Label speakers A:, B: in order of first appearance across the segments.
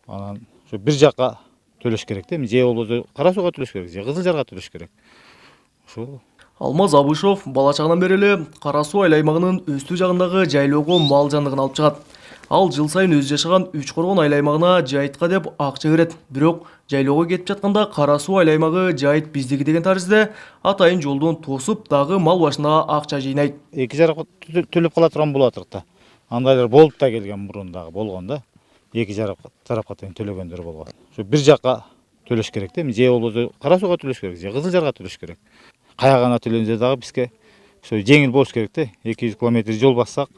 A: Анан ошо бир жакка төлөш керек да. Же болбосо Кара Сууга төлөш керек, же Кызыл Жарга төлөш керек. Ошол.
B: Алмаз Абышов бала чагынан бери эле Кара Суу айыл аймагынын өстүү жагындагы жайлоого мал жандыгын алып чыгат. Ал жыл сайын өзү жашаган Үч Коргон айыл аймагына жайытка деп акча берет. Бирок жайлоого кетип жатканда Кара Суу айыл аймагы жайыт биздики деген тарызда атайын жолдон тосуп, дагы мал башына акча жыйнайт.
A: Эки жаракка төлөп кала турган болуп атырык да. Андайлар болуп да келген, мурун дагы болгон да. Эки тарапка тең төлөгөндөр болгон. Ошо бир жакка төлөш керек да. Же болбосо Кара Сууга төлөш керек, же Кызыл Жарга төлөш керек. Каягана төлөнсө дагы бизге ошо жеңил болуш керек да. 200 км жол бассак,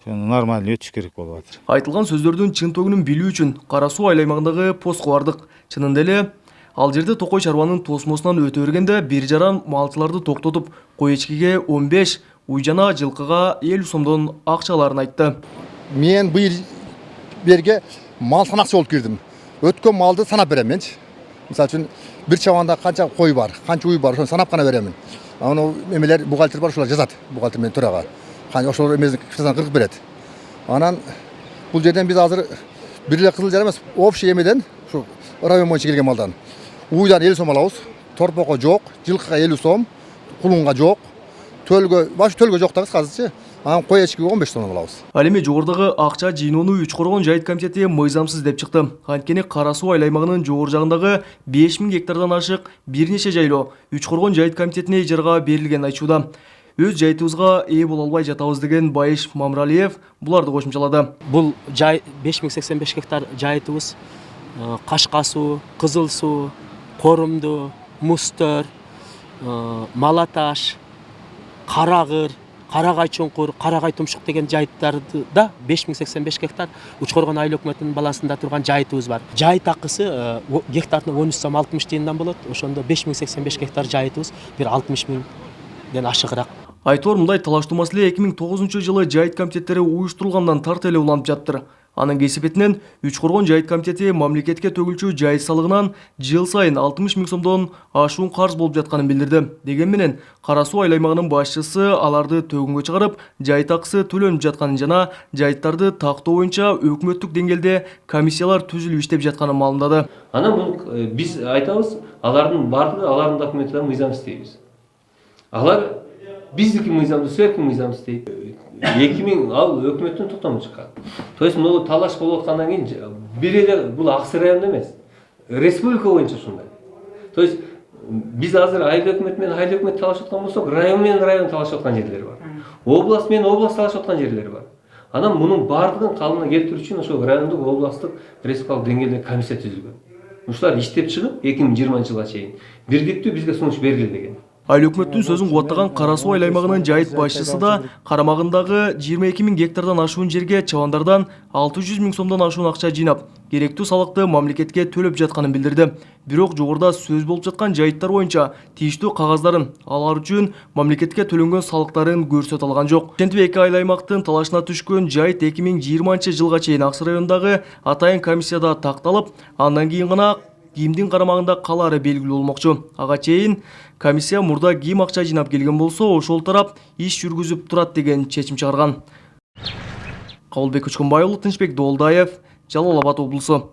A: ошону нормально өтүш керек болуп атыр.
B: Айтылган сөздөрдүн чын төгүнүн билүү үчүн Кара Суу айыл аймагындагы постко бардык. Чынында эле ал жерде токой чарбанын тосмосунан өтө бергенде бир жаран малчыларды токтотуп, кой эчкиге 15, уй жана жылкыга 50 сомдон акчаларын айтты.
C: Мен быйыл берге мал санакчы болуп кирдим. Өткөн малды санап берем менчи. Мисалы үчүн бир чабанда канча кой бар, канча уй бар, ошону санап гана беремин. Аны эмелер бухгалтер бар, ошолар жазат. Бухгалтер менен төрага. Ошол эмесин кыштан кыргып берет. Анан бул жерден биз азыр бир эле Кызыл Жар эмес, общий эмеден, ушу район боюнча келген малдан уйдан 50 сом алабыз. Торпокко жок, жылкыга 50 сом, кулунга жок, төлгө жок да азырчы. Анан кой эчкиге 15 сом алабыз.
B: Ал эми жогордагы акча жыйноону Үч Коргон жайыт комитети мыйзамсыз деп чыкты. Анткени Кара Суу айыл аймагынын жогору жагындагы 5000 гектардан ашык бир нече жайлоо Үч Коргон жайыт комитетине ижарага берилген айтууда. Өз жайытыбызга ээ боло албай жатабыз деген Байыш Мамралиев буларды кошумчалады.
D: Бул 5085 гектар жайытыбыз Кашка суу, Кызыл суу, Корумду, Мустөр, Малаташ, Карагыр, Карагай чоңкур, Карагай тумшук деген жайыттарда 5085 гектар Үч Коргон айыл өкмөтүнүн баласында турган жайытыбыз бар. Жайыт акысы гектарына 13 сом 60 тыйындан болот. Ошондо 5085 гектар жайытыбыз бир 60 миңден ашыгыраак.
B: Айтор мындай талаштуу маселе 2009-жылы жайыт комитеттери уюштурулгандан тарта эле уланып жаптыр. Анын кесепетинен Үч Коргон жайыт комитети мамлекетке төгүлчү жайыт салыгынан жыл сайын 60 миң сомдон ашуун карыз болуп жатканын билдирди. Деген менен Кара Суу айыл аймагынын башчысы аларды төгүнгө чыгарып, жайыт акысы төлөнүп жатканын жана жайыттарды тактоо боюнча өкмөттүк деңгээлде комиссиялар түзүлүп иштеп жатканын маалымдады.
E: Анан бул биз айтабыз, алардын бардыгы алардын документтерин мыйзамсыз дейбиз. Алар биздики мыйзамсыз, сөөкү мыйзамсыз дейт. 2000 ал өкмөттүн токтому чыккан. То есть могу талаш болуп аткандан кийин бир эле бул Аксы районунда эмес, республика боюнча ушундай. То есть биз азыр айыл өкмөтү менен айыл өкмөт талашып аткан болсок, район менен район талашып аткан жерлери бар. Область менен область талашып аткан жерлери бар. Анан мунун бардыгын калыбына келтирүү үчүн ошо райондук, областтык, республикалык деңгээлде комиссия түзүлгөн. Ушулар иштеп чыгып 2020-жылга чейин бирдиктүү бизге сунуш бериле деген.
B: Айыл өкмөттүн сөзүн кубаттаган Кара Суу айыл аймагынын жайыт башчысы да карамагындагы 22 миң гектардан ашуун жерге чабандардан 600 миң сомдон ашуун акча жыйнап, керектүү салыкты мамлекетке төлөп жатканын билдирди. Бирок жогоруда сөз болуп жаткан жайыттар боюнча тийиштүү кагаздарын, алар үчүн мамлекетке төлөнгөн салыктарын көрсөтө алган жок. Ошентип эки айыл аймактын талашына түшкөн жайыт 2020-жылга чейин Аксы районундагы атайын комиссияда такталып, андан кийин гана кимдин карамагында калаары белгилүү болмокчу. Ага чейин комиссия мурда ким акча жыйнап келген болсо, ошол тарап иш жүргүзүп турат деген чечим чыгарган. Кабылбек Учкунбай уулу, Тынчбек Долдаев, Жалал Абад облусу.